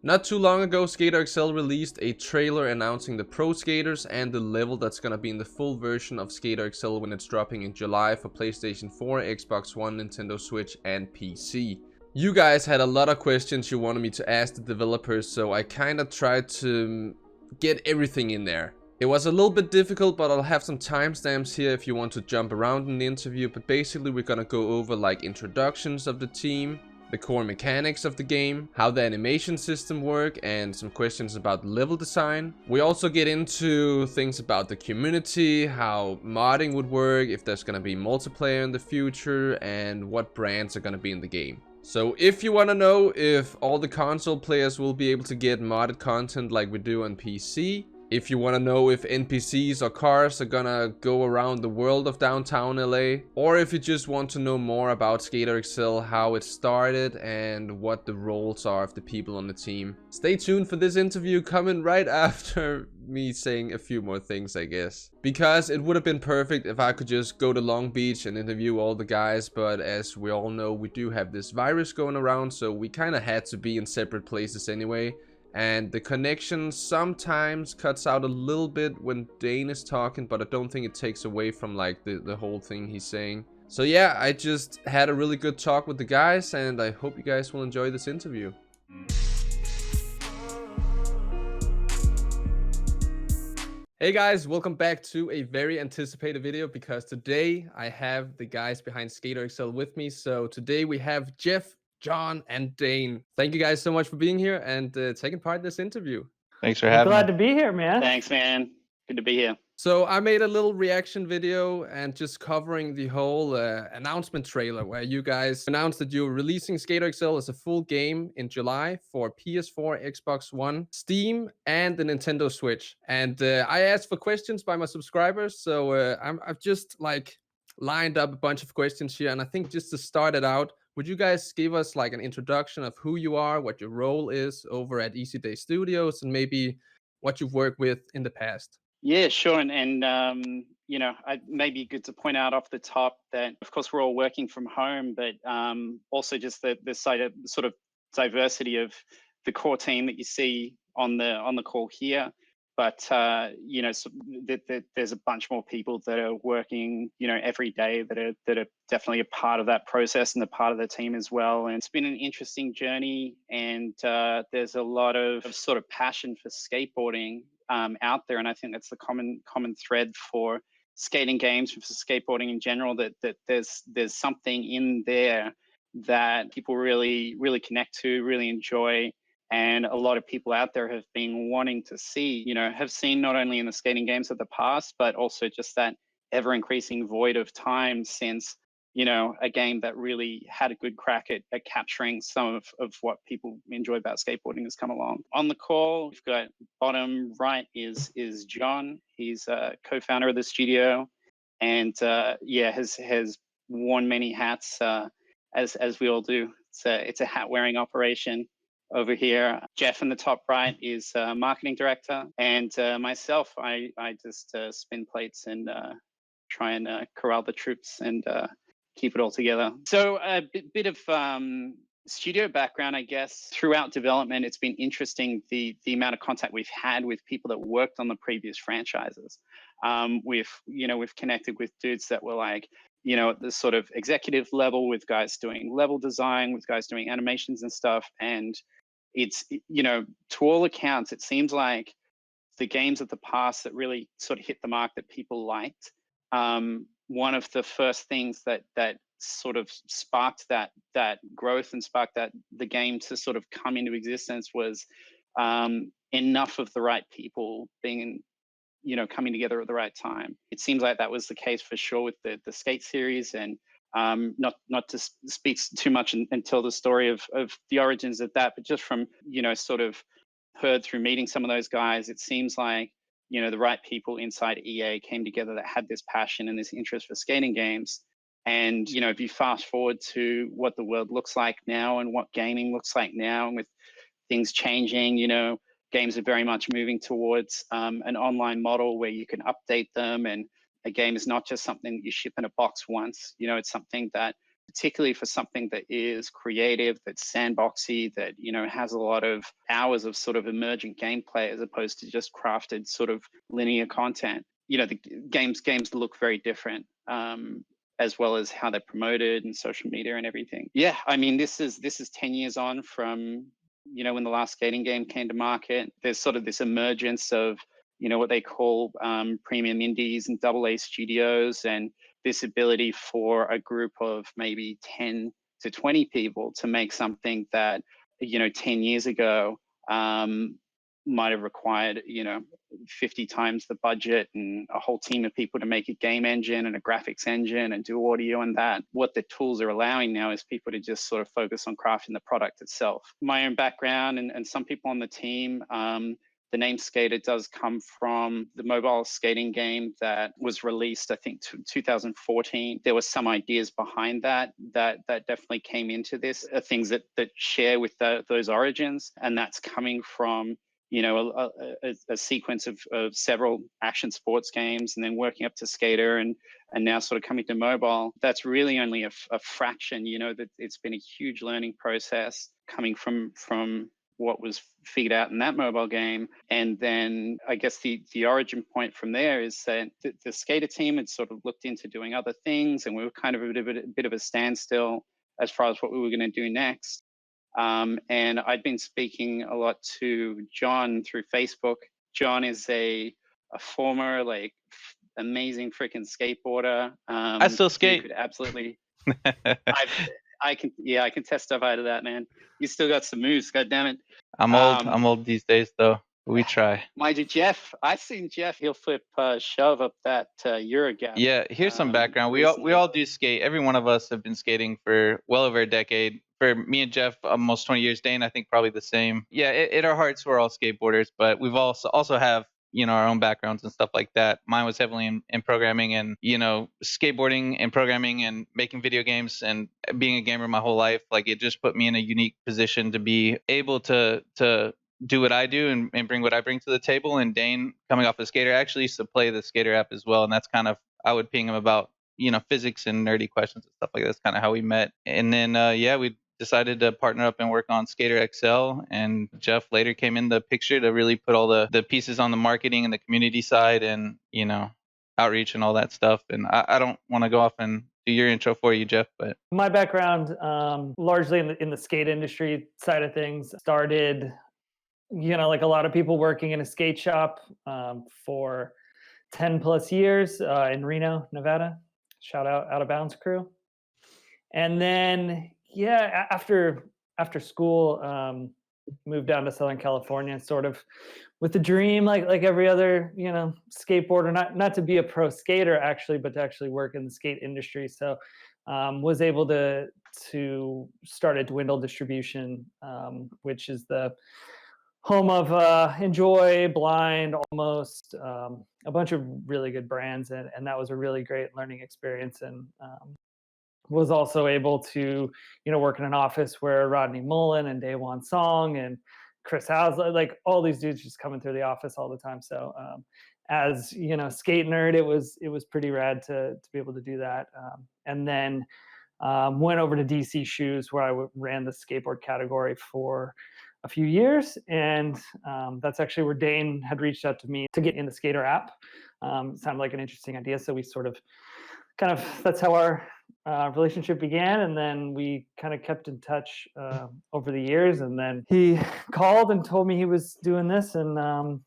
Not too long ago, SKATER XL released a trailer announcing the pro skaters and the level that's gonna be in the full version of SKATER XL when it's dropping in July for PlayStation 4, Xbox One, Nintendo Switch, and PC. You guys had a lot of questions you wanted me to ask the developers, so I kinda tried to get everything in there. It was a little bit difficult, but I'll have some timestamps here if you want to jump around in the interview, but basically we're gonna go over like introductions of the team, the core mechanics of the game, how the animation system work, and some questions about level design. We also get into things about the community, how modding would work, if there's gonna be multiplayer in the future, and what brands are gonna be in the game. So if you want to know if all the console players will be able to get modded content like we do on PC, if you want to know if NPCs or cars are gonna go around the world of downtown LA, or if you just want to know more about SKATER XL, how it started, and what the roles are of the people on the team, stay tuned for this interview coming right after me saying a few more things, I guess. Because it would have been perfect if I could just go to Long Beach and interview all the guys, but as we all know, we do have this virus going around, so we kind of had to be in separate places anyway. And the connection sometimes cuts out a little bit when Dane is talking, but I don't think it takes away from like the whole thing he's saying. So yeah, I just had a really good talk with the guys, and I hope you guys will enjoy this interview. Hey guys, welcome back to a very anticipated video, because today I have the guys behind SKATER XL with me. So today we have Jeff, John, and Dane. Thank you guys so much for being here and taking part in this interview. Thanks for having me. Glad to be here, man. Thanks, man. Good to be here. So I made a little reaction video and just covering the whole announcement trailer where you guys announced that you're releasing SKATER XL as a full game in July for PS4, Xbox One, Steam, and the Nintendo Switch. And I asked for questions by my subscribers, so I've just like lined up a bunch of questions here. And I think just to start it out, would you guys give us like an introduction of who you are, what your role is over at Easy Day Studios, and maybe what you've worked with in the past? Yeah, sure. You know, maybe good to point out off the top that, of course, we're all working from home, but also just the sort of diversity of the core team that you see on the call here. But you know, so there's a bunch more people that are working, you know, every day that are definitely a part of that process and a part of the team as well. And it's been an interesting journey, and there's a lot of sort of passion for skateboarding out there, and I think that's the common thread for skating games, for skateboarding in general. That there's something in there that people really connect to, really enjoy. And a lot of people out there have been wanting to see, you know, have seen not only in the skating games of the past, but also just that ever increasing void of time since, you know, a game that really had a good crack at capturing some of what people enjoy about skateboarding has come along. On the call, we've got bottom right is John. He's a co-founder of the studio, and yeah, has worn many hats, as we all do. It's a hat wearing operation. Over here, Jeff in the top right is marketing director, and myself, I just spin plates and try and corral the troops and keep it all together. So a bit of studio background, I guess. Throughout development, it's been interesting the amount of contact we've had with people that worked on the previous franchises. We've connected with dudes that were like, you know, at the sort of executive level, with guys doing level design, with guys doing animations and stuff. And it's, you know, to all accounts, it seems like the games of the past that really sort of hit the mark that people liked. One of the first things that sort of sparked that growth and sparked the game to sort of come into existence was enough of the right people being, you know, coming together at the right time. It seems like that was the case for sure with the Skate series, and not to speak too much and tell the story of the origins of that, but just from, you know, sort of heard through meeting some of those guys, it seems like, you know, the right people inside EA came together that had this passion and this interest for skating games. And, you know, if you fast forward to what the world looks like now and what gaming looks like now, and with things changing, you know, games are very much moving towards an online model where you can update them, and a game is not just something that you ship in a box once. You know, it's something that particularly for something that is creative, that's sandboxy, that, you know, has a lot of hours of sort of emergent gameplay as opposed to just crafted sort of linear content. You know, the games look very different, as well as how they're promoted and social media and everything. Yeah, I mean, this is 10 years on from, you know, when the last skating game came to market. There's sort of this emergence of, you know, what they call premium indies and AA studios, and this ability for a group of maybe 10 to 20 people to make something that, you know, 10 years ago might have required, you know, 50 times the budget and a whole team of people to make a game engine and a graphics engine and do audio and that. What the tools are allowing now is people to just sort of focus on crafting the product itself. My own background and some people on the team, the name Skater does come from the mobile skating game that was released, I think, 2014. There were some ideas behind that definitely came into this, things that share with those origins, and that's coming from, you know, a sequence of several action sports games, and then working up to Skater, and now sort of coming to mobile. That's really only a fraction. You know, that it's been a huge learning process coming from what was figured out in that mobile game. And then I guess the origin point from there is that the Skater team had sort of looked into doing other things, and we were kind of a bit of a standstill as far as what we were going to do next. And I'd been speaking a lot to John through Facebook. John is a former, like, amazing freaking skateboarder. I still skate. Could absolutely. I can testify to that, man. You still got some moves, God damn it. I'm old these days, though. We try. Mind you, Jeff, I've seen Jeff. He'll flip shove up that Euro gap. Yeah, here's some background. We all do skate. Every one of us have been skating for well over a decade. For me and Jeff, almost 20 years. Dane, I think probably the same. Yeah, at our hearts, we're all skateboarders, but we've also have, you know, our own backgrounds and stuff like that. Mine was heavily in programming and, you know, skateboarding and programming and making video games, and being a gamer my whole life. Like, it just put me in a unique position to be able to do what I do and bring what I bring to the table. And Dane, coming off of Skater, actually used to play the Skater app as well, and that's kind of, I would ping him about, you know, physics and nerdy questions and stuff like that. That's kind of how we met. And then we decided to partner up and work on Skater XL, and Jeff later came in the picture to really put all the pieces on the marketing and the community side, and, you know, outreach and all that stuff. And I don't want to go off and do your intro for you, Jeff, but my background, largely in the skate industry side of things, started, you know, like a lot of people, working in a skate shop for 10 plus years in Reno, Nevada. Shout out of Bounds crew. And then, yeah, after school, moved down to Southern California, sort of with the dream, like every other, you know, skateboarder, not to be a pro skater actually, but to actually work in the skate industry. So was able to start a Dwindle distribution, which is the home of Enjoy, Blind, Almost, a bunch of really good brands, and that was a really great learning experience. And was also able to, you know, work in an office where Rodney Mullen and Daewon Song and Chris Housley, like all these dudes just coming through the office all the time. So as, you know, skate nerd, it was pretty rad to be able to do that. And then went over to DC Shoes, where I ran the skateboard category for a few years. And that's actually where Dane had reached out to me to get in the Skater app. Sounded like an interesting idea. So we sort of that's how our relationship began. And then we kind of kept in touch over the years. And then he called and told me he was doing this, and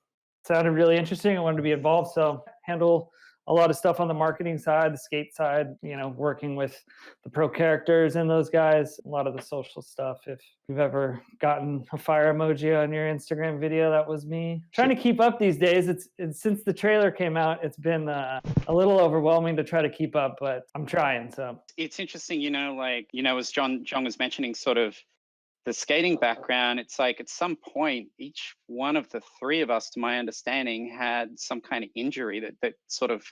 sounded really interesting. I wanted to be involved. So handle a lot of stuff on the marketing side, the skate side, you know, working with the pro characters and those guys, a lot of the social stuff. If you've ever gotten a fire emoji on your Instagram video, that was me. Trying to keep up these days. It's since the trailer came out, it's been a little overwhelming to try to keep up, but I'm trying. So it's interesting, you know, like, you know, as John was mentioning, sort of the skating background, it's like at some point, each one of the three of us, to my understanding, had some kind of injury that sort of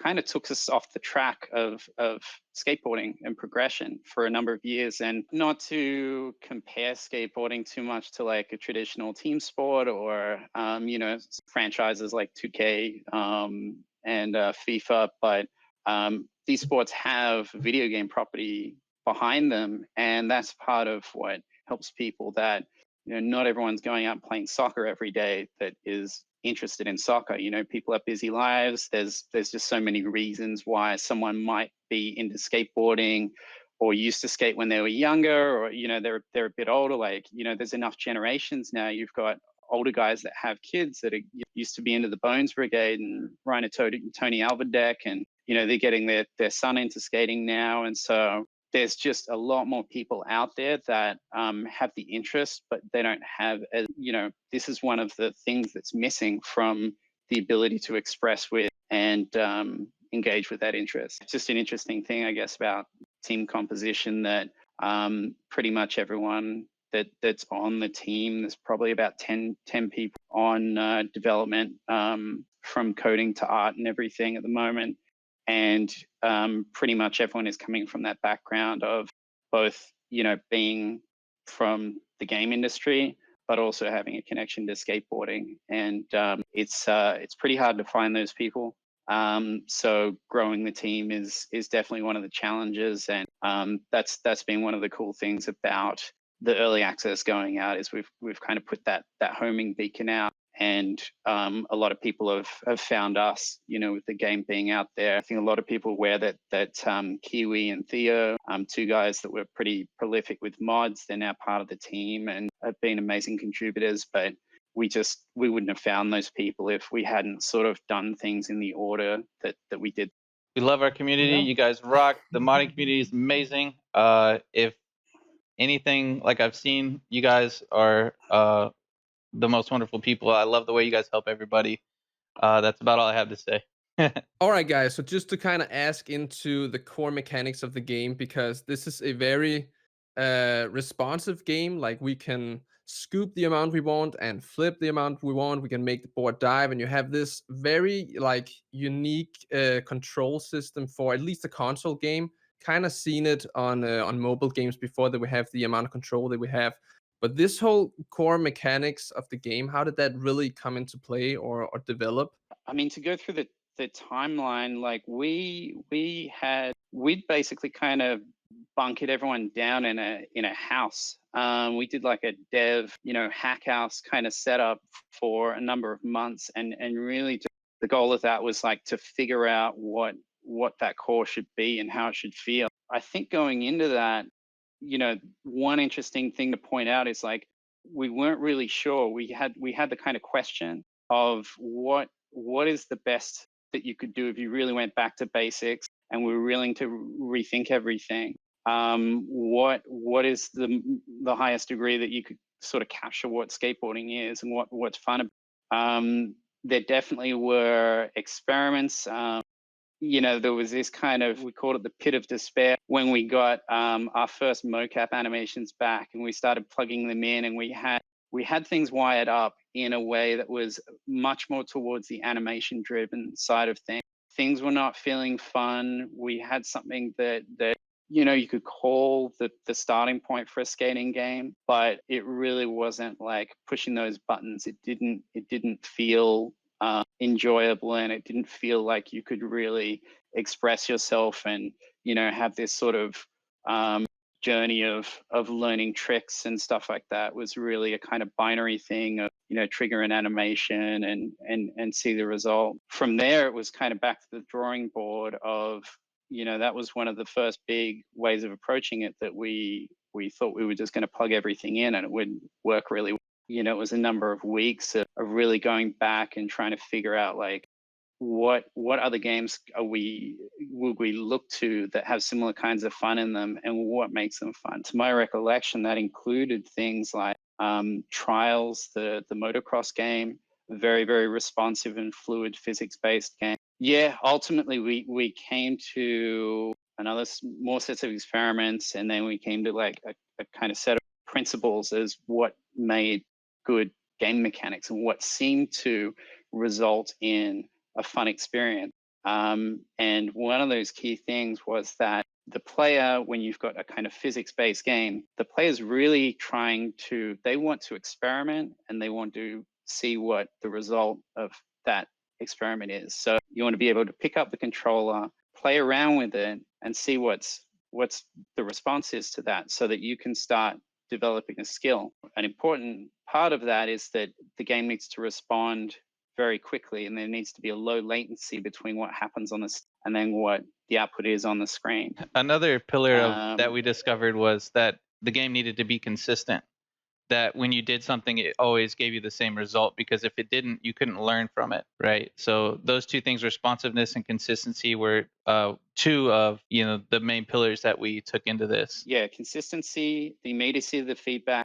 kind of took us off the track of skateboarding and progression for a number of years. And not to compare skateboarding too much to like a traditional team sport or, you know, franchises like 2K and FIFA, but these sports have video game property behind them. And that's part of what helps people that, not everyone's going out and playing soccer every day that is interested in soccer. People have busy lives. There's just so many reasons why someone might be into skateboarding or used to skate when they were younger, or, they're a bit older. Like, there's enough generations now. You've got older guys that have kids that used to be into the Bones Brigade and Ryan and Tony Alvardeck, and, they're getting their son into skating now. And so there's just a lot more people out there that have the interest, but they don't have, this is one of the things that's missing from the ability to express with and engage with that interest. It's just an interesting thing, I guess, about team composition that pretty much everyone that's on the team, there's probably about 10 people on development, from coding to art and everything at the moment. And pretty much everyone is coming from that background of both, being from the game industry, but also having a connection to skateboarding. And it's pretty hard to find those people. So growing the team is definitely one of the challenges. And that's been one of the cool things about the early access going out, is we've kind of put that homing beacon out. And a lot of people have found us, with the game being out there. I think a lot of people aware that Kiwi and Theo, two guys that were pretty prolific with mods, they're now part of the team and have been amazing contributors. But we wouldn't have found those people if we hadn't sort of done things in the order that we did. We love our community. Yeah. You guys rock. The modding community is amazing. If anything, like I've seen, you guys are the most wonderful people. I love the way you guys help everybody. That's about all I have to say. All right, guys. So just to kind of ask into the core mechanics of the game, because this is a very responsive game. Like, we can scoop the amount we want and flip the amount we want. We can make the board dive, and you have this very unique control system for at least a console game. Kind of seen it on mobile games before, that we have the amount of control that we have. But this whole core mechanics of the game, how did that really come into play or develop? I mean, to go through the timeline, like we'd basically kind of bunkered everyone down in a house. We did like a dev, hack house kind of setup for a number of months, and really the goal of that was like to figure out what that core should be and how it should feel. I think going into that, one interesting thing to point out is like we weren't really sure. We had the kind of question of what is the best that you could do if you really went back to basics and were willing to rethink everything. What is the highest degree that you could sort of capture what skateboarding is and what's fun. There definitely were experiments. There was this kind of, we called it the pit of despair, when we got our first mocap animations back and we started plugging them in, and we had things wired up in a way that was much more towards the animation driven side of things. Things were not feeling fun. We had something that you could call the starting point for a skating game, but it really wasn't like pushing those buttons. It didn't feel enjoyable, and it didn't feel like you could really express yourself and have this sort of journey of learning tricks and stuff like that. It was really a kind of binary thing of trigger an animation and see the result. From there, it was kind of back to the drawing board of that was one of the first big ways of approaching it, that we thought we were just going to plug everything in and it would work really well. It was a number of weeks of really going back and trying to figure out like what other games would we look to that have similar kinds of fun in them, and what makes them fun. To my recollection, that included things like Trials, the motocross game, very, very responsive and fluid physics-based game. Yeah, ultimately we came to another more sets of experiments, and then we came to like a kind of set of principles as what made good game mechanics and what seemed to result in a fun experience. And one of those key things was that the player, when you've got a kind of physics-based game, the player's really they want to experiment and they want to see what the result of that experiment is. So you want to be able to pick up the controller, play around with it, and see what's what's the response is to that, so that you can start developing a skill. An important part of that is that the game needs to respond very quickly, and there needs to be a low latency between what happens on this and then what the output is on the screen. Another pillar of that we discovered was that the game needed to be consistent. That when you did something, it always gave you the same result, because if it didn't, you couldn't learn from it, right? So those two things, responsiveness and consistency, were two of the main pillars that we took into this. Yeah, consistency, the immediacy of the feedback,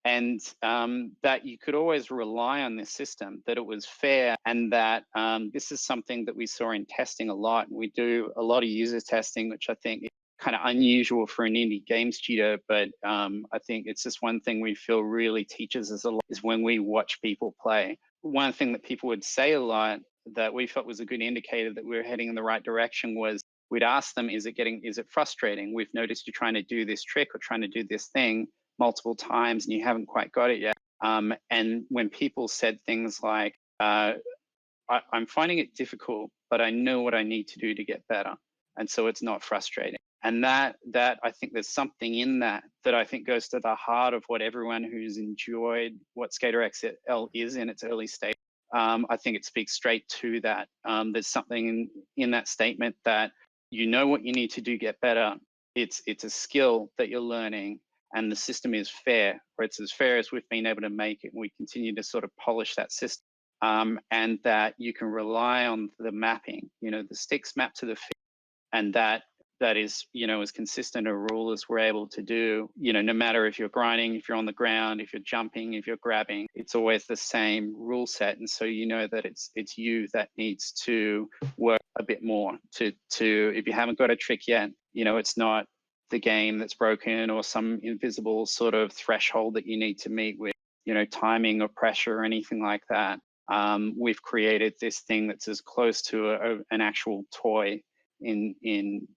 and that you could always rely on this system, that it was fair, and that this is something that we saw in testing a lot. We do a lot of user testing, which I think is kind of unusual for an indie game studio, but I think it's just one thing we feel really teaches us a lot is when we watch people play. One thing that people would say a lot that we felt was a good indicator that we were heading in the right direction was we'd ask them, is it frustrating? We've noticed you're trying to do this trick or trying to do this thing multiple times and you haven't quite got it yet. And when people said things like, I'm finding it difficult, but I know what I need to do to get better. And so it's not frustrating. And that I think there's something in that I think goes to the heart of what everyone who's enjoyed what SKATER XL is in its early stage. I think it speaks straight to that. There's something in that statement that you know what you need to do to get better. It's a skill that you're learning, and the system is fair, or it's as fair as we've been able to make it. And we continue to sort of polish that system, and that you can rely on the mapping. The sticks map to the feet, and that is, as consistent a rule as we're able to do, no matter if you're grinding, if you're on the ground, if you're jumping, if you're grabbing, it's always the same rule set. And so that it's you that needs to work a bit more to if you haven't got a trick yet, it's not the game that's broken or some invisible sort of threshold that you need to meet with, timing or pressure or anything like that. We've created this thing that's as close to an actual toy in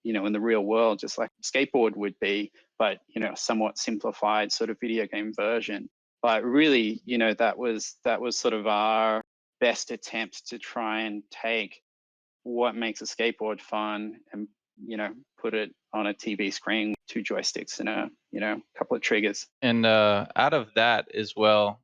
the real world, just like skateboard would be, but somewhat simplified sort of video game version. But really, that was sort of our best attempt to try and take what makes a skateboard fun and put it on a TV screen with 2 joysticks and a couple of triggers. And out of that as well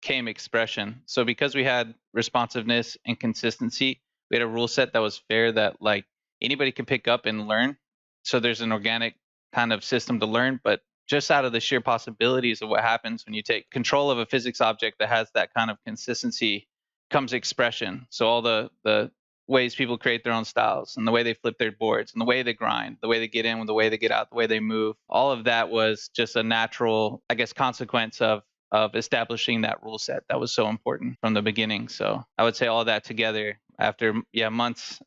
came expression. So because we had responsiveness and consistency, we had a rule set that was fair, that like anybody can pick up and learn. So there's an organic kind of system to learn, but just out of the sheer possibilities of what happens when you take control of a physics object that has that kind of consistency comes expression. So all the ways people create their own styles, and the way they flip their boards, and the way they grind, the way they get in, the way they get out, the way they move, all of that was just a natural, I guess, consequence of establishing that rule set that was so important from the beginning. So I would say all that together, after months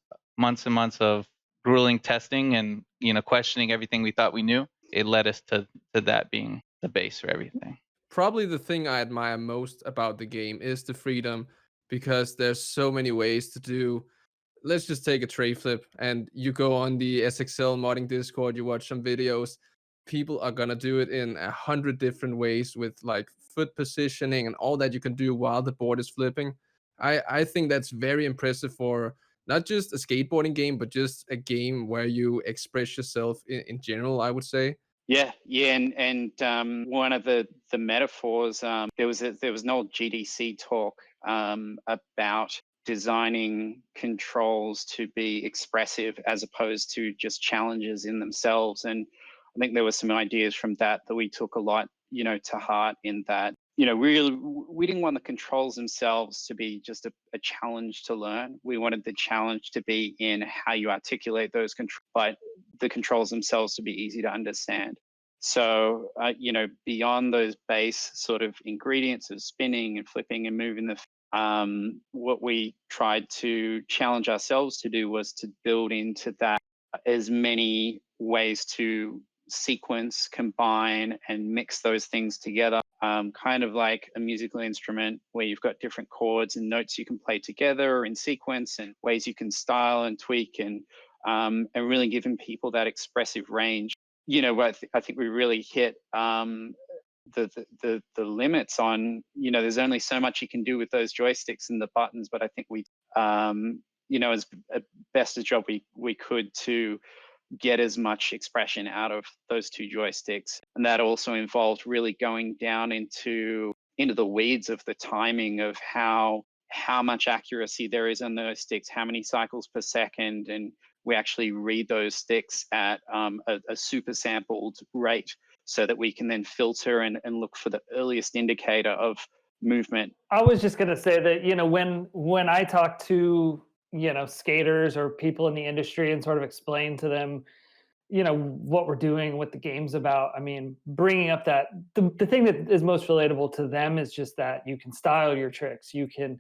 and months of grueling testing and questioning everything we thought we knew, it led us to that being the base for everything. Probably the thing I admire most about the game is the freedom, because there's so many ways to do. Let's just take a tray flip, and you go on the SXL modding Discord, you watch some videos. People are gonna do it in 100 different ways with like foot positioning and all that you can do while the board is flipping. I think that's very impressive for not just a skateboarding game, but just a game where you express yourself in general, I would say. Yeah, and one of the metaphors, there was an old GDC talk about designing controls to be expressive as opposed to just challenges in themselves. And I think there were some ideas from that we took a lot, to heart, in that, we didn't want the controls themselves to be just a challenge to learn. We wanted the challenge to be in how you articulate those controls, but the controls themselves to be easy to understand. So, beyond those base sort of ingredients of spinning and flipping and moving what we tried to challenge ourselves to do was to build into that as many ways to sequence, combine, and mix those things together. Kind of like a musical instrument where you've got different chords and notes you can play together in sequence, and ways you can style and tweak, and really giving people that expressive range. I think we really hit the limits on, there's only so much you can do with those joysticks and the buttons, but I think we as best a job we could to get as much expression out of those two joysticks. And that also involved really going down into the weeds of the timing of how much accuracy there is on those sticks, how many cycles per second, and we actually read those sticks at a super sampled rate so that we can then filter and look for the earliest indicator of movement. I was just going to say that, when I talk to, skaters or people in the industry and sort of explain to them, what we're doing, what the game's about. I mean, bringing up that the thing that is most relatable to them is just that you can style your tricks. You can,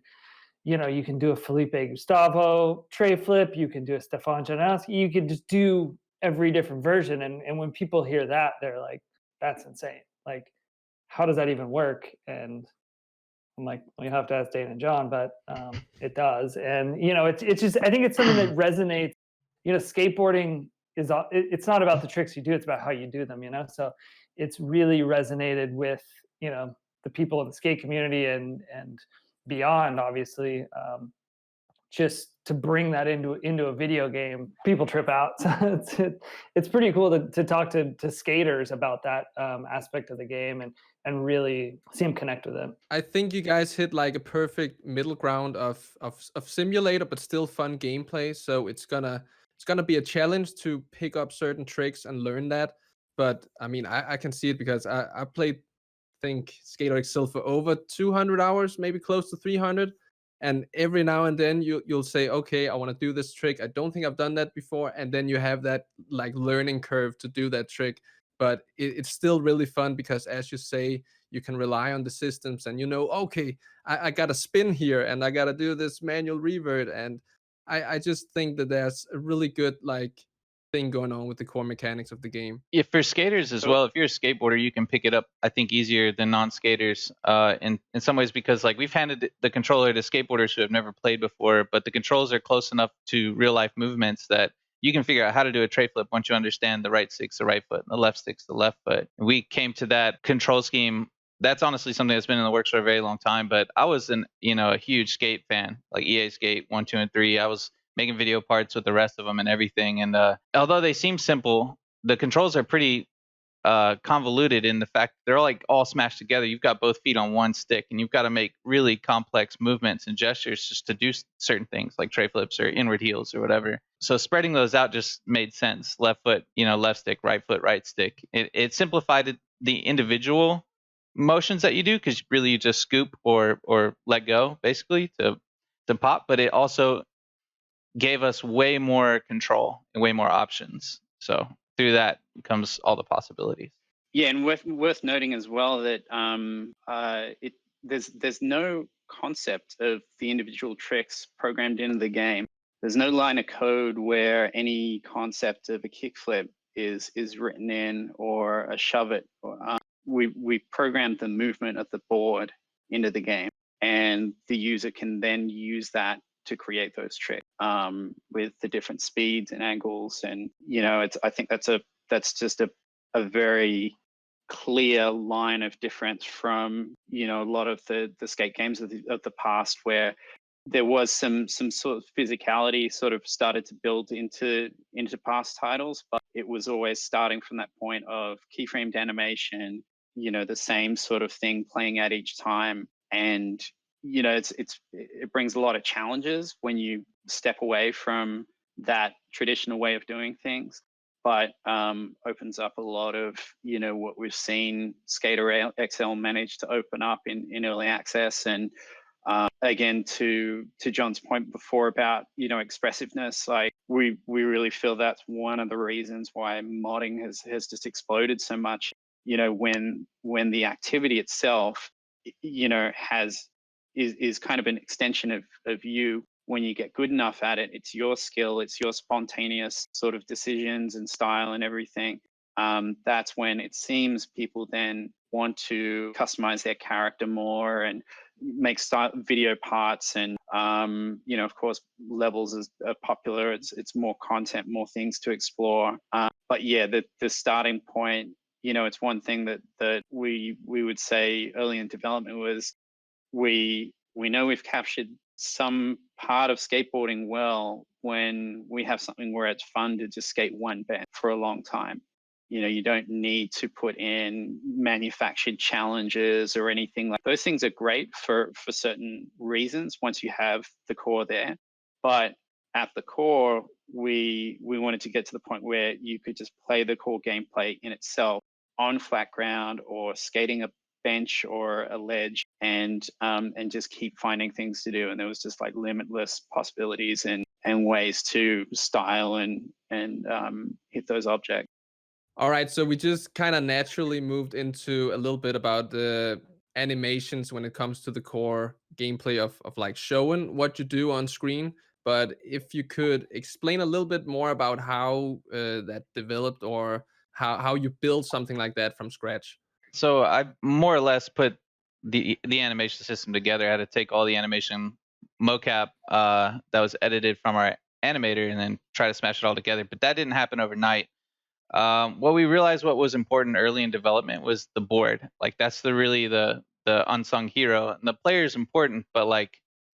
you can do a Felipe Gustavo tray flip. You can do a Stefan Janowski. You can just do every different version. And when people hear that, they're like, that's insane. Like, how does that even work? And I'm like, well, you have to ask Dane and John, but it does. And, it's just, I think it's something that resonates. Skateboarding is, it's not about the tricks you do, it's about how you do them, So it's really resonated with, the people of the skate community and beyond, obviously. Just to bring that into a video game, people trip out. So it's pretty cool to talk to skaters about that aspect of the game and really see them connect with it. I think you guys hit like a perfect middle ground of simulator, but still fun gameplay. So it's gonna be a challenge to pick up certain tricks and learn that. But I mean, I can see it because I played, think, Skater Excel for over 200 hours, maybe close to 300. And every now and then you'll say, okay, I want to do this trick. I don't think I've done that before. And then you have that like learning curve to do that trick. But it's still really fun because, as you say, you can rely on the systems and okay, I got to spin here and I got to do this manual revert. And I just think that there's a really good like thing going on with the core mechanics of the game. Yeah, for skaters as well. If you're a skateboarder, you can pick it up, I think, easier than non-skaters. In some ways, because like we've handed the controller to skateboarders who have never played before, but the controls are close enough to real life movements that you can figure out how to do a tray flip once you understand the right stick's the right foot and the left stick's the left foot. We came to that control scheme. That's honestly something that's been in the works for a very long time. But I was a huge skate fan, like EA Skate 1, 2, and 3. I was making video parts with the rest of them and everything. And although they seem simple, the controls are pretty convoluted in the fact they're like all smashed together. You've got both feet on one stick, and you've got to make really complex movements and gestures just to do certain things like tray flips or inward heels or whatever. So spreading those out just made sense. Left foot, left stick, right foot, right stick. It simplified the individual motions that you do, because really you just scoop or let go basically to pop, but it also gave us way more control and way more options. So through that comes all the possibilities. Yeah, and worth noting as well that there's no concept of the individual tricks programmed into the game. There's no line of code where any concept of a kickflip is written in, or a shove it. We programmed the movement of the board into the game, and the user can then use that to create those tricks with the different speeds and angles. And I think that's just a very clear line of difference from a lot of the skate games of the past, where there was some sort of physicality sort of started to build into past titles, but it was always starting from that point of keyframed animation, the same sort of thing playing out each time. And it brings a lot of challenges when you step away from that traditional way of doing things, but opens up a lot of what we've seen SKATER XL manage to open up in early access. And again, to John's point before about expressiveness, like we really feel that's one of the reasons why modding has just exploded so much. When the activity itself is kind of an extension of you. When you get good enough at it, it's your skill, it's your spontaneous sort of decisions and style and everything. That's when it seems people then want to customize their character more and make video parts. And of course, levels are popular. It's more content, more things to explore. But yeah, the starting point, it's one thing that we would say early in development was we know we've captured some part of skateboarding well when we have something where it's fun to just skate one bend for a long time. You know, you don't need to put in manufactured challenges or anything like those. Things are great for certain reasons once you have the core there. But at the core, we wanted to get to the point where you could just play the core gameplay in itself on flat ground or skating a bench or a ledge, and just keep finding things to do. And there was just like limitless possibilities and ways to style and hit those objects. All right, so we just kind of naturally moved into a little bit about the animations when it comes to the core gameplay of like showing what you do on screen. But if you could explain a little bit more about how that developed, or how you build something like that from scratch. So I more or less put the animation system together. I had to take all the animation mocap that was edited from our animator and then try to smash it all together. But that didn't happen overnight. What we realized what was important early in development was the board. Like that's really the unsung hero. And the player is important, but like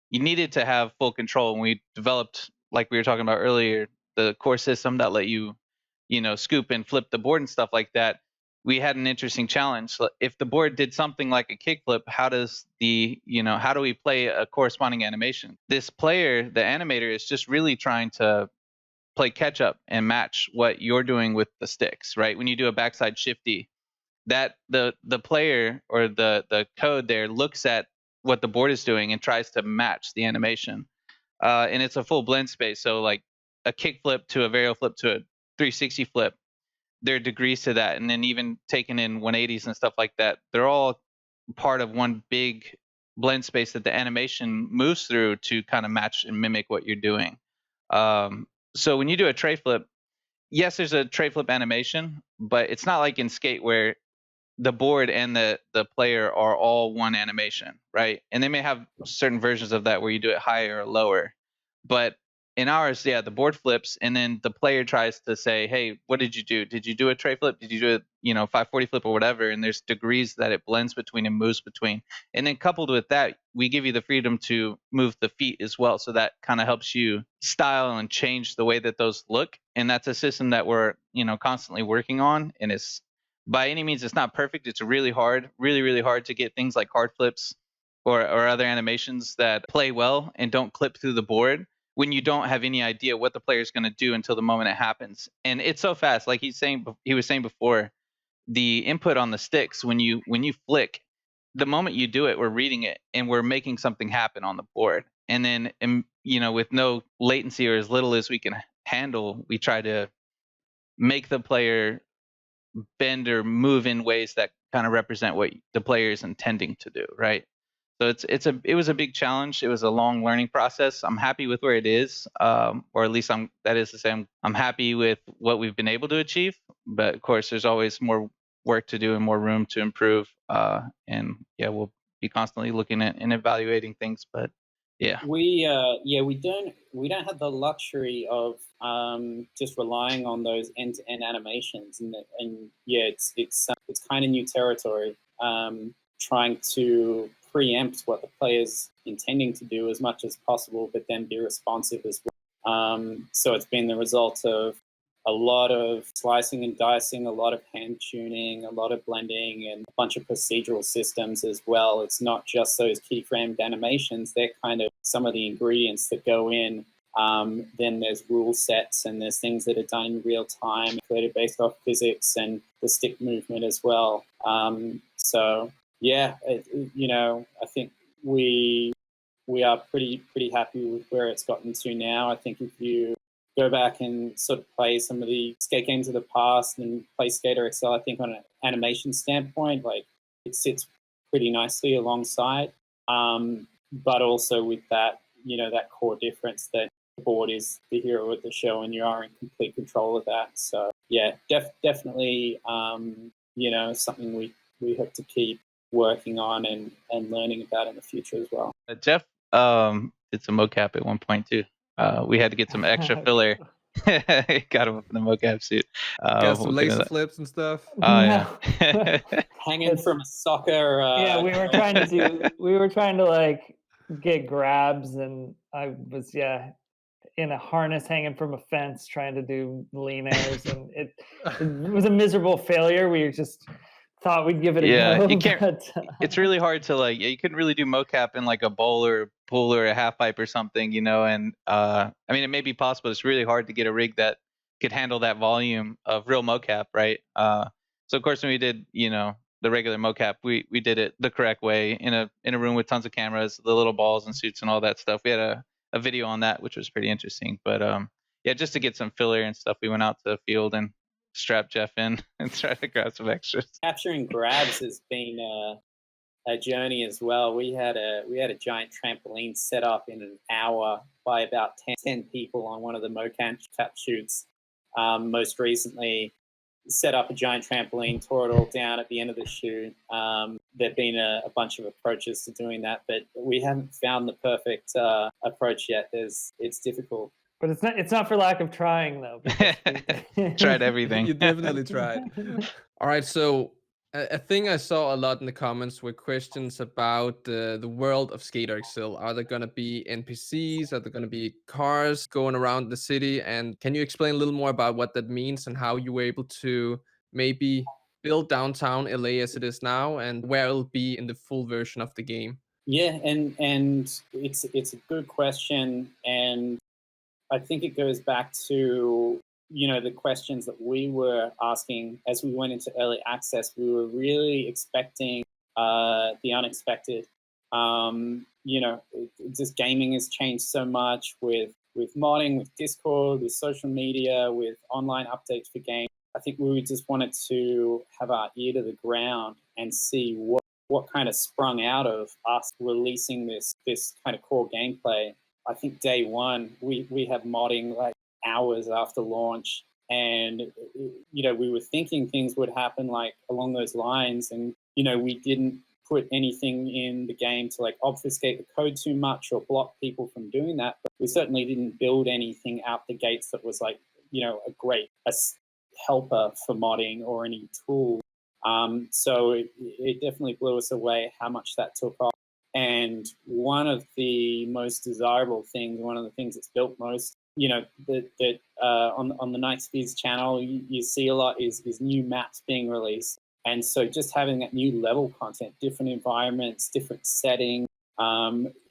you needed to have full control. And we developed, like we were talking about earlier, the core system that let you, scoop and flip the board and stuff like that. We had an interesting challenge. So if the board did something like a kickflip, how do we play a corresponding animation? This player, the animator, is just really trying to play catch up and match what you're doing with the sticks, right? When you do a backside shifty, that the player or the code there looks at what the board is doing and tries to match the animation. And it's a full blend space. So like a kick flip to a varial flip to a 360 flip, there are degrees to that. And then even taking in 180s and stuff like that, they're all part of one big blend space that the animation moves through to kind of match and mimic what you're doing. So when you do a tray flip, yes, there's a tray flip animation, but it's not like in skate where the board and the player are all one animation, right? And they may have certain versions of that where you do it higher or lower. But in ours, yeah, the board flips and then the player tries to say, hey, what did you do? Did you do a tray flip? Did you do a 540 flip or whatever? And there's degrees that it blends between and moves between. And then coupled with that, we give you the freedom to move the feet as well. So that kind of helps you style and change the way that those look. And that's a system that we're, constantly working on. And it's by any means, it's not perfect. It's really hard to get things like hard flips or other animations that play well and don't clip through the board when you don't have any idea what the player is going to do until the moment it happens. And it's so fast. Like he was saying before, the input on the sticks, when you flick, the moment you do it, we're reading it and we're making something happen on the board. And then, with no latency or as little as we can handle, we try to make the player bend or move in ways that kind of represent what the player is intending to do, right? So it was a big challenge. It was a long learning process. I'm happy with where it is, or at least I'm happy with what we've been able to achieve. But of course, there's always more work to do and more room to improve. And yeah, we'll be constantly looking at and evaluating things. But yeah, we don't have the luxury of just relying on those end-to-end animations, and yeah, it's kind of new territory. Trying to preempt what the player's intending to do as much as possible, but then be responsive as well. So it's been the result of a lot of slicing and dicing, a lot of hand tuning, a lot of blending, and a bunch of procedural systems as well. It's not just those keyframed animations. They're kind of some of the ingredients that go in. Then there's rule sets and there's things that are done in real time, created based off physics and the stick movement as well. So yeah, I think we are pretty happy with where it's gotten to now. I think if you go back and sort of play some of the skate games of the past and play SKATER XL, I think on an animation standpoint, like it sits pretty nicely alongside. But also with that, that core difference that the board is the hero of the show and you are in complete control of that. So yeah, definitely, something we have to keep working on and learning about in the future as well. Jeff did some mocap at one point too. We had to get some extra filler. Got him up in the mocap suit. Got some laser flips and stuff. Oh yeah. Hanging from a soccer. Yeah, we were trying to like get grabs, and I was in a harness hanging from a fence trying to do lean-ers, and it was a miserable failure. We just thought we'd give it a go. You can't. But, It's really hard to like. You couldn't really do mocap in like a bowl or a pool or a half pipe or something, you know. And I mean, it may be possible. It's really hard to get a rig that could handle that volume of real mocap, right? So of course, when we did, you know, the regular mocap, we did it the correct way in a room with tons of cameras, the little balls and suits and all that stuff. We had a video on that, which was pretty interesting. But yeah, just to get some filler and stuff, we went out to the field and strapped Jeff in and tried to grab some extras. Capturing grabs has been a journey as well. We had a giant trampoline set up in an hour by about 10 people on one of the mocap shoots. Most recently, set up a giant trampoline, tore it all down at the end of the shoot. There've been a bunch of approaches to doing that, but we haven't found the perfect approach yet. It's difficult. But it's not for lack of trying, though. Tried everything. You definitely tried. All right, so a thing I saw a lot in the comments were questions about the world of Skater XL. Are there going to be NPCs? Are there going to be cars going around the city? And can you explain a little more about what that means and how you were able to maybe build downtown LA as it is now and where it'll be in the full version of the game? Yeah, and it's a good question, and I think it goes back to, you know, the questions that we were asking as we went into early access. We were really expecting the unexpected. You know, just gaming has changed so much with modding, with Discord, with social media, with online updates for games. I think we just wanted to have our ear to the ground and see what kind of sprung out of us releasing this kind of core gameplay. I think day one, we had modding like hours after launch, and, you know, we were thinking things would happen like along those lines, and, you know, we didn't put anything in the game to like obfuscate the code too much or block people from doing that. But we certainly didn't build anything out the gates that was like, you know, a helper for modding or any tool. So it definitely blew us away how much that took off. And one of the most desirable things, one of the things that's built most, you know, that on the Nightspeeds channel, you see a lot is new maps being released. And so just having that new level content, different environments, different settings,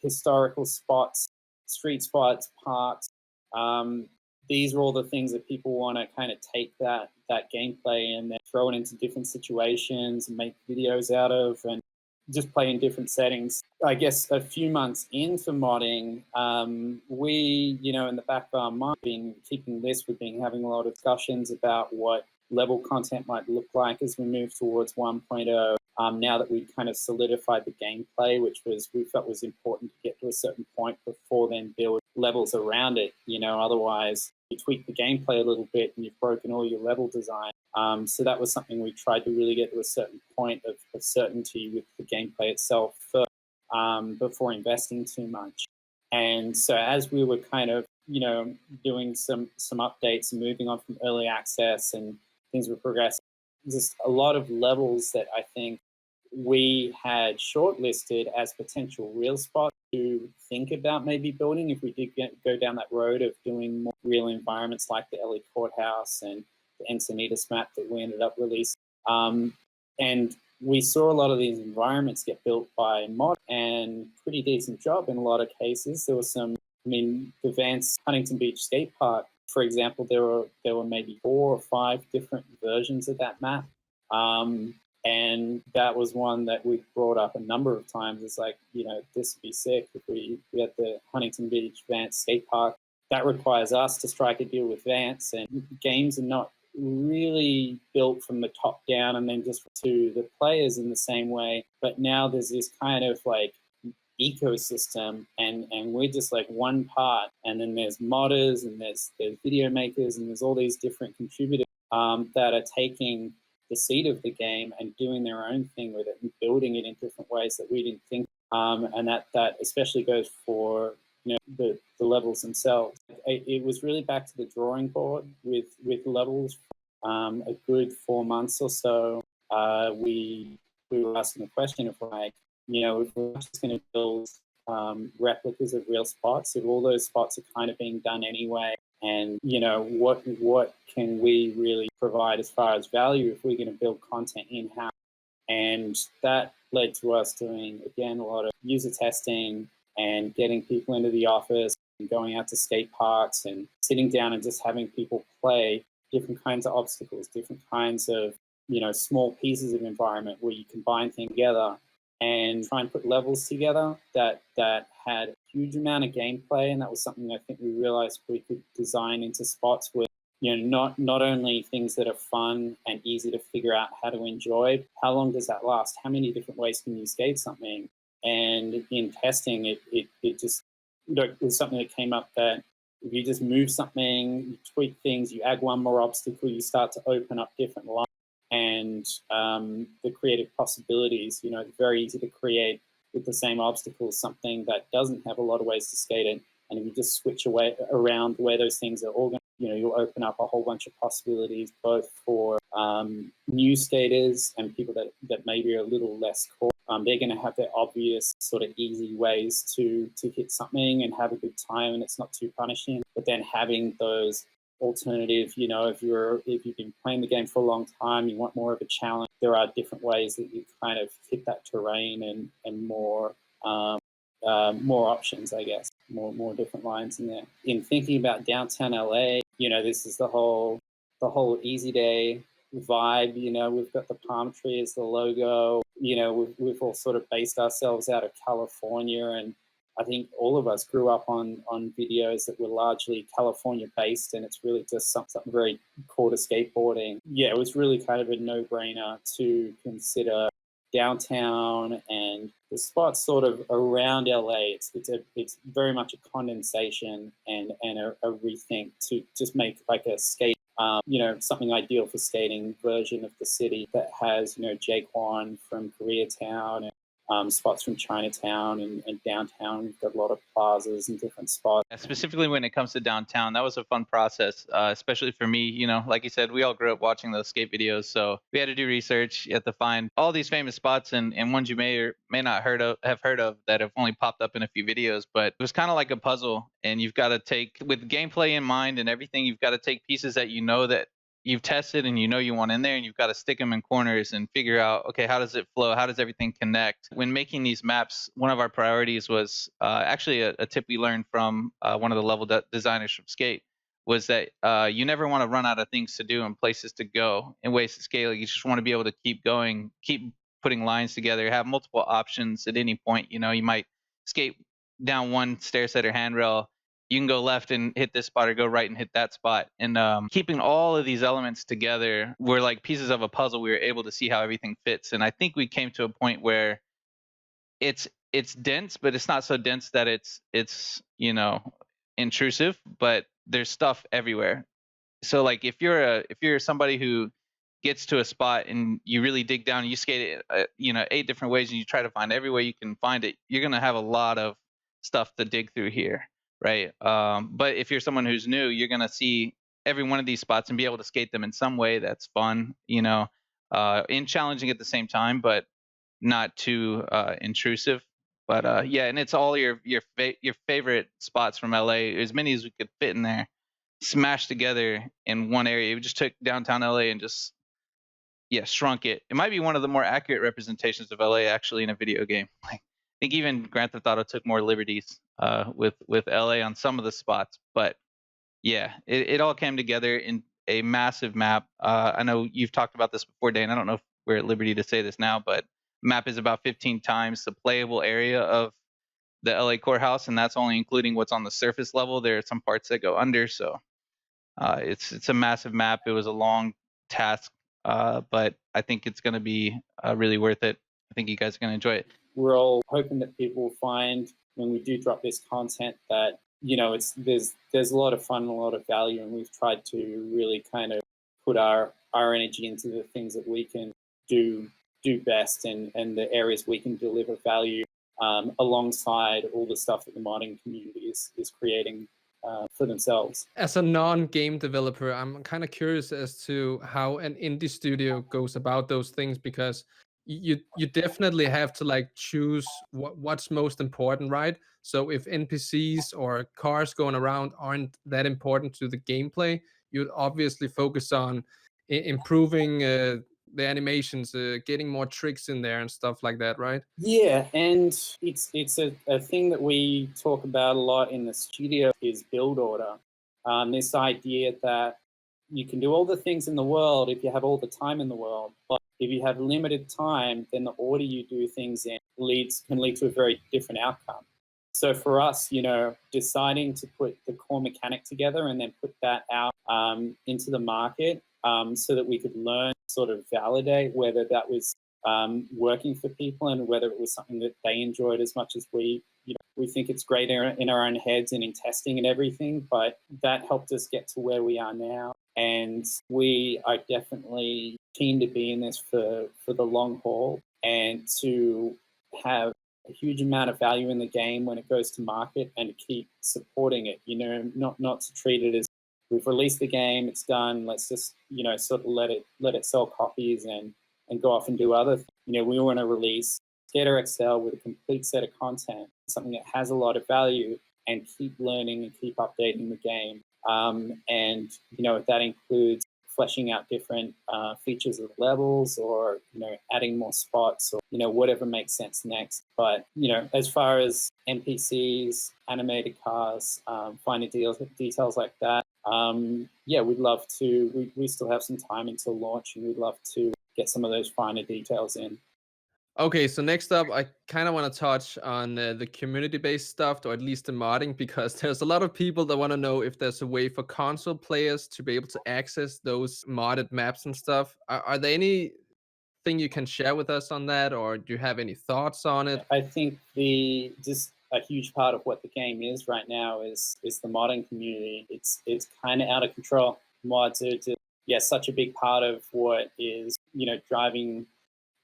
historical spots, street spots, parks, these are all the things that people want to kind of take that gameplay and then throw it into different situations and make videos out of and just play in different settings. I guess a few months into modding, we, you know, in the back of our mind, been keeping this, we've been having a lot of discussions about what level content might look like as we move towards 1.0. Now that we've kind of solidified the gameplay, which we felt was important to get to a certain point before then build levels around it. You know, otherwise you tweak the gameplay a little bit and you've broken all your level design. So that was something we tried to really get to a certain point of certainty with the gameplay itself first, before investing too much. And so as we were kind of, you know, doing some updates and moving on from early access and things were progressing, just a lot of levels that I think we had shortlisted as potential real spots to think about maybe building if we did go down that road of doing more real environments like the LA Courthouse and the Encinitas map that we ended up releasing. And we saw a lot of these environments get built by mod, and pretty decent job in a lot of cases. There was some, I mean, the Vance Huntington Beach Skate Park, for example, there were maybe 4 or 5 different versions of that map. And that was one that we brought up a number of times. It's like, you know, this would be sick if we had the Huntington Beach Vance Skate Park. That requires us to strike a deal with Vance, and games are not really built from the top down and then just to the players in the same way. But now there's this kind of like ecosystem, and we're just like one part, and then there's modders and there's video makers and there's all these different contributors that are taking the seed of the game and doing their own thing with it and building it in different ways that we didn't think. And that especially goes for, you know, the levels themselves. It was really back to the drawing board with levels. A good 4 months or so, we were asking the question of like, you know, if we're just going to build replicas of real spots. If all those spots are kind of being done anyway, and what can we really provide as far as value if we're going to build content in-house? And that led to us doing, again, a lot of user testing and getting people into the office and going out to skate parks and sitting down and just having people play different kinds of obstacles, different kinds of, small pieces of environment where you combine things together and try and put levels together that had a huge amount of gameplay. And that was something I think we realized we could design into spots where, not only things that are fun and easy to figure out how to enjoy, how long does that last? How many different ways can you skate something? And in testing, it just, it was something that came up that if you just move something, you tweak things, you add one more obstacle, you start to open up different lines. And the creative possibilities, it's very easy to create with the same obstacles something that doesn't have a lot of ways to skate it. And if you just switch around where those things are organized, you'll open up a whole bunch of possibilities, both for new skaters and people that maybe are a little less core. They're going to have their obvious sort of easy ways to hit something and have a good time, and it's not too punishing. But then having those alternative, if you've been playing the game for a long time, you want more of a challenge, there are different ways that you kind of hit that terrain and more options, I guess, more different lines in there. In thinking about downtown LA, this is the whole Easy Day vibe. We've got the palm tree as the logo. We've all sort of based ourselves out of California, and I think all of us grew up on videos that were largely California based, and it's really just something very core to skateboarding. Yeah, it was really kind of a no-brainer to consider downtown and the spots sort of around LA. It's very much a condensation and a rethink to just make like a skate, something ideal for skating version of the city that has, Jaquan from Koreatown and spots from Chinatown and downtown. We've got a lot of plazas and different spots. Specifically when it comes to downtown, that was a fun process, especially for me. Like you said, we all grew up watching those skate videos, so we had to do research. You have to find all these famous spots and ones you may or may not have heard of that have only popped up in a few videos. But it was kind of like a puzzle, and you've got to take, with gameplay in mind and everything, you've got to take pieces that that you've tested and you want in there, and you've got to stick them in corners and figure out, okay, how does it flow? How does everything connect? When making these maps, one of our priorities was actually a tip we learned from one of the level designers from Skate, was that you never want to run out of things to do and places to go and ways to scale. You just want to be able to keep going, keep putting lines together, have multiple options at any point. You might skate down one stair set or handrail, you can go left and hit this spot or go right and hit that spot. And keeping all of these elements together were like pieces of a puzzle. We were able to see how everything fits. And I think we came to a point where it's dense, but it's not so dense that it's intrusive, but there's stuff everywhere. So like if you're somebody who gets to a spot and you really dig down and you skate it 8 different ways and you try to find every way you can find it, you're going to have a lot of stuff to dig through here. Right. But if you're someone who's new, you're going to see every one of these spots and be able to skate them in some way that's fun, and challenging at the same time, but not too intrusive. But and it's all your favorite spots from LA, as many as we could fit in there, smashed together in one area. We just took downtown LA and just shrunk it. It might be one of the more accurate representations of LA actually in a video game. Like, I think even Grand Theft Auto took more liberties with LA on some of the spots, but it all came together in a massive map. I know you've talked about this before, Dane. I don't know if we're at liberty to say this now, but map is about 15 times the playable area of the LA courthouse, and that's only including what's on the surface level. There are some parts that go under, so it's a massive map. It was a long task, but I think it's going to be really worth it. I think you guys are going to enjoy it. We're all hoping that people will find when we do drop this content that there's a lot of fun and a lot of value, and we've tried to really kind of put our energy into the things that we can do best and the areas we can deliver value alongside all the stuff that the modding community is creating for themselves. As a non-game developer, I'm kind of curious as to how an indie studio goes about those things, because you definitely have to like choose what's most important, right? So if NPCs or cars going around aren't that important to the gameplay, you'd obviously focus on improving the animations, getting more tricks in there and stuff like that, right? Yeah, and it's a thing that we talk about a lot in the studio is build order. This idea that you can do all the things in the world if you have all the time in the world, but if you have limited time, then the order you do things in can lead to a very different outcome. So for us, deciding to put the core mechanic together and then put that out into the market so that we could learn, sort of validate whether that was working for people and whether it was something that they enjoyed as much as we think it's great in our own heads and in testing and everything, but that helped us get to where we are now. And we are definitely keen to be in this for the long haul and to have a huge amount of value in the game when it goes to market and to keep supporting it, not to treat it as we've released the game, it's done, let's just, sort of let it sell copies and go off and do other things. We want to release SKATER XL with a complete set of content, something that has a lot of value, and keep learning and keep updating the game. And that includes fleshing out different features of levels, or adding more spots, or whatever makes sense next. But as far as NPCs, animated cars, finer details like that, we'd love to. We still have some time until launch, and we'd love to get some of those finer details in. Okay, so next up, I kind of want to touch on the community-based stuff, or at least the modding, because there's a lot of people that want to know if there's a way for console players to be able to access those modded maps and stuff. Are there anything you can share with us on that, or do you have any thoughts on it? I think just a huge part of what the game is right now is the modding community. It's kind of out of control. Mods are just, such a big part of what is driving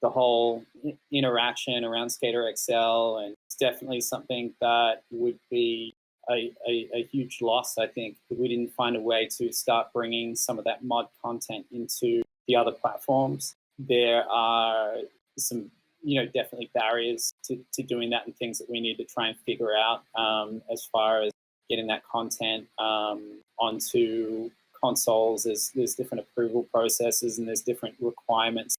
the whole interaction around SKATER XL, and it's definitely something that would be a huge loss, I think, if we didn't find a way to start bringing some of that mod content into the other platforms. There are some, definitely barriers to doing that, and things that we need to try and figure out as far as getting that content onto consoles. There's different approval processes, and there's different requirements.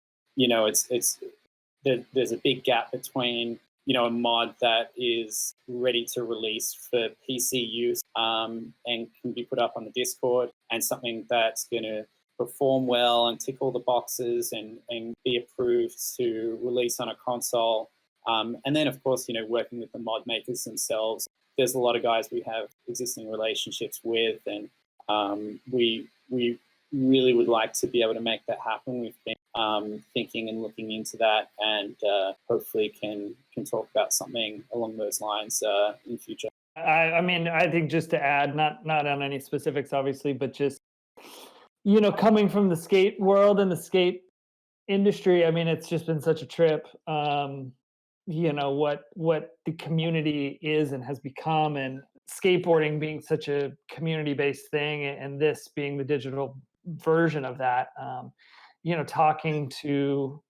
There's a big gap between a mod that is ready to release for PC use and can be put up on the Discord, and something that's going to perform well and tick all the boxes and be approved to release on a console. And then, of course, working with the mod makers themselves. There's a lot of guys we have existing relationships with, and we really would like to be able to make that happen. We've been thinking and looking into that, and hopefully can talk about something along those lines in the future. I mean, I think just to add, not on any specifics, obviously, but just, coming from the skate world and the skate industry, I mean, it's just been such a trip. What the community is and has become, and skateboarding being such a community-based thing, and this being the digital version of that. Talking to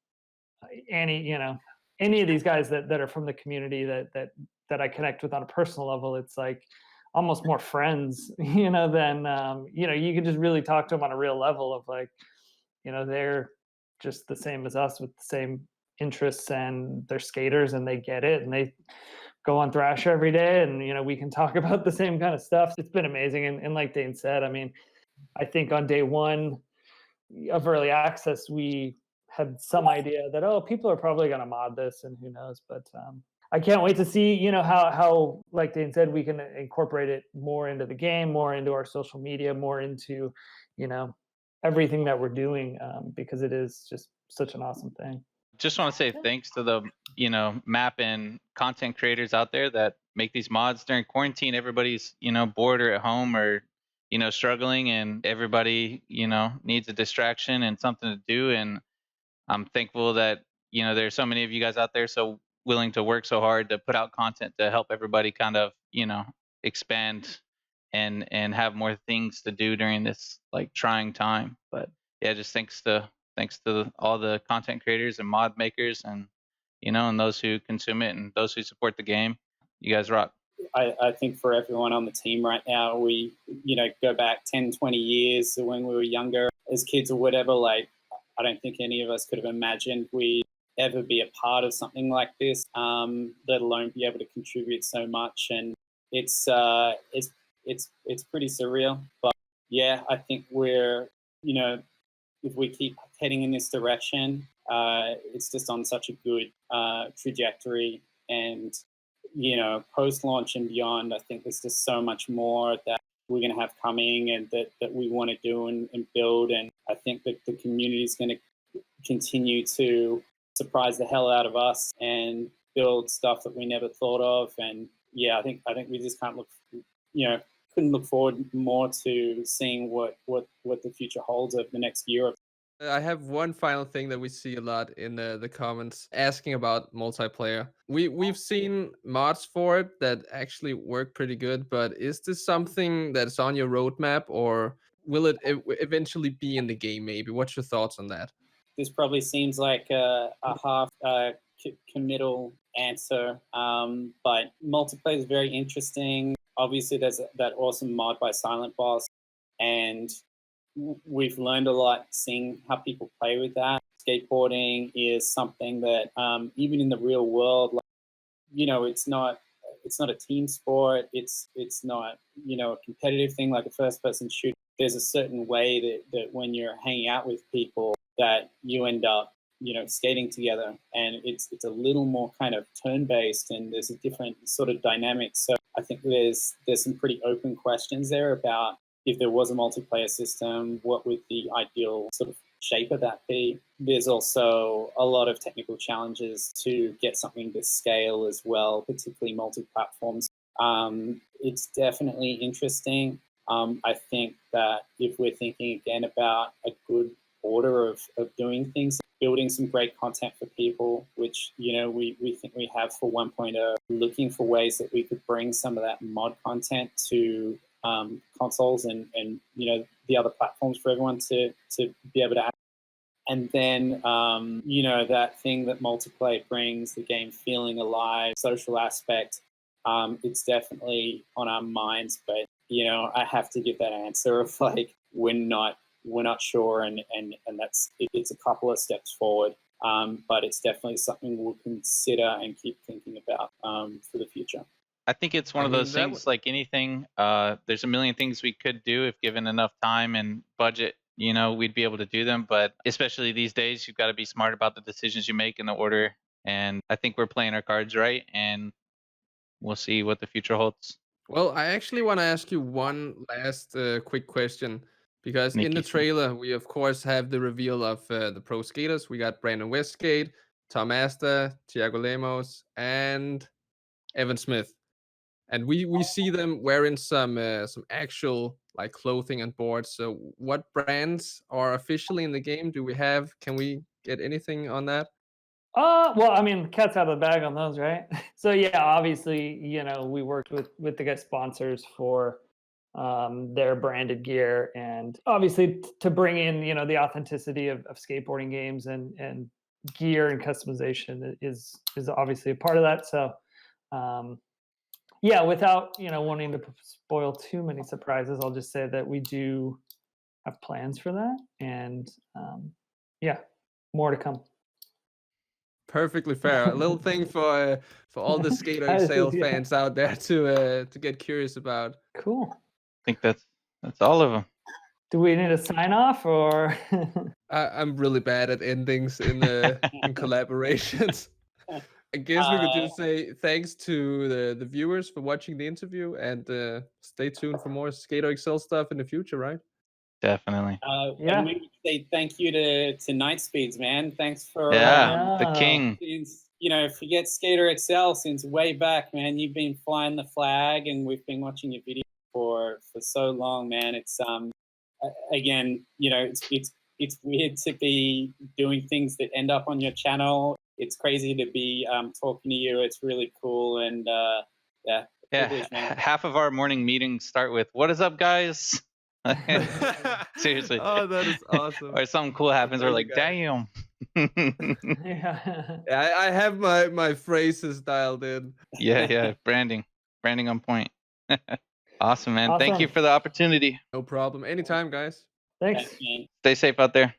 any of these guys that are from the community that I connect with on a personal level, it's like almost more friends, than you can just really talk to them on a real level of like, they're just the same as us with the same interests, and they're skaters and they get it, and they go on Thrasher every day, and we can talk about the same kind of stuff. It's been amazing, and like Dane said, I mean, I think on day one of early access, we had some idea that, people are probably going to mod this, and who knows. But I can't wait to see, how, like Dane said, we can incorporate it more into the game, more into our social media, more into, everything that we're doing, because it is just such an awesome thing. Just want to say thanks to the map and content creators out there that make these mods during quarantine. Everybody's bored or at home, or struggling, and everybody needs a distraction and something to do. And I'm thankful that there's so many of you guys out there so willing to work so hard to put out content to help everybody kind of expand and have more things to do during this like trying time. But yeah, just thanks to Thanks to all the content creators and mod makers, and and those who consume it and those who support the game. You guys rock. I think for everyone on the team right now, we, go back 10, 20 years to when we were younger as kids or whatever. Like, I don't think any of us could have imagined we'd ever be a part of something like this, let alone be able to contribute so much. And it's pretty surreal. But yeah, I think we're, if we keep heading in this direction, it's just on such a good trajectory. And post-launch and beyond, I think there's just so much more that we're going to have coming and that we want to do and build. And I think that the community is going to continue to surprise the hell out of us and build stuff that we never thought of. And yeah, I think we just can't couldn't look forward more to seeing what the future holds over the next year. I have one final thing that we see a lot in the comments asking about multiplayer. We've seen mods for it that actually work pretty good, but is this something that's on your roadmap, or will it eventually be in the game maybe? What's your thoughts on that? This probably seems like a half committal answer, but multiplayer is very interesting. Obviously, there's that awesome mod by Silent Boss, and we've learned a lot seeing how people play with that. Skateboarding is something that even in the real world, it's not a team sport. It's not a competitive thing like a first-person shooter. There's a certain way that when you're hanging out with people that you end up skating together, and it's a little more kind of turn-based, and there's a different sort of dynamic. So I think there's some pretty open questions there about if there was a multiplayer system, what would the ideal sort of shape of that be? There's also a lot of technical challenges to get something to scale as well, particularly multi-platforms. It's definitely interesting. I think that if we're thinking again about a good order of doing things, building some great content for people, which we think we have for 1.0, looking for ways that we could bring some of that mod content to consoles and the other platforms for everyone to be able to access. And then that thing that multiplayer brings, the game feeling alive, social aspect, it's definitely on our minds. But I have to give that answer of like we're not sure, and that's it's a couple of steps forward, but it's definitely something we'll consider and keep thinking about for the future. I think it's one of those things like anything. There's a million things we could do if given enough time and budget. We'd be able to do them. But especially these days, you've got to be smart about the decisions you make in the order. And I think we're playing our cards right, and we'll see what the future holds. Well, I actually want to ask you one last quick question, because in the trailer, we of course have the reveal of the pro skaters. We got Brandon Westgate, Tom Asta, Thiago Lemos, and Evan Smith. And we see them wearing some actual like clothing and boards. So what brands are officially in the game? Do we have? Can we get anything on that? Well, I mean, cat's out of the bag on those, right? So yeah, obviously, we worked with the guest sponsors for their branded gear, and obviously to bring in the authenticity of skateboarding games and gear and customization is obviously a part of that. So yeah, without wanting to spoil too many surprises, I'll just say that we do have plans for that, and yeah, more to come. Perfectly fair. A little thing for all the Skater XL fans out there to get curious about. Cool. I think that's all of them. Do we need a sign off, or? I'm really bad at endings in collaborations. I guess we could just say thanks to the viewers for watching the interview, and stay tuned for more Skater XL stuff in the future, right? Definitely. Yeah. And we would say thank you to Nightspeeds, man. Thanks for the king. Forget Skater XL since way back, man. You've been flying the flag, and we've been watching your video for so long, man. It's again, it's weird to be doing things that end up on your channel. It's crazy to be talking to you. It's really cool, and yeah. Half of our morning meetings start with "What is up, guys?" Seriously. Oh, that is awesome. Or something cool happens, we're Love like, you guys. damn. Yeah. Yeah, I have my phrases dialed in. Yeah. Branding on point. Awesome, man. Thank you Awesome. for the opportunity. No problem. Anytime, guys. Thanks. Thanks, man. Stay safe out there.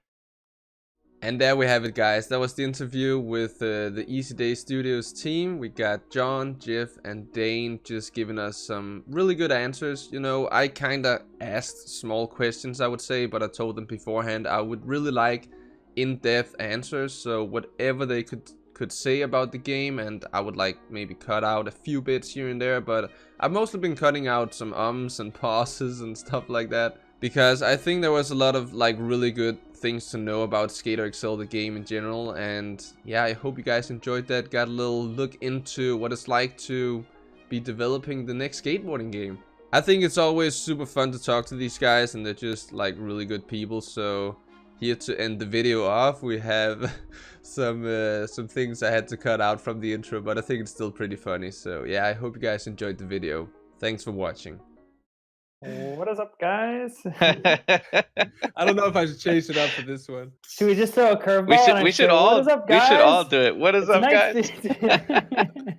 And there we have it, guys. That was the interview with the Easy Day Studios team. We got John, Jeff, and Dane just giving us some really good answers. You know, I kind of asked small questions, I would say, but I told them beforehand I would really like in-depth answers. So whatever they could say about the game, and I would like maybe cut out a few bits here and there, but I've mostly been cutting out some ums and pauses and stuff like that, because I think there was a lot of like really good things to know about SKATER XL, the game in general. And yeah, I hope you guys enjoyed that, got a little look into what it's like to be developing the next skateboarding game. I think it's always super fun to talk to these guys, and they're just like really good people. So here to end the video off, we have some things I had to cut out from the intro, but I think it's still pretty funny. So yeah, I hope you guys enjoyed the video. Thanks for watching. What is up, guys? I don't know if I should change it up for this one. Should we just throw a curveball? We should all What is up, guys? we should all do it. What is It's up, guys? Nightspeeds.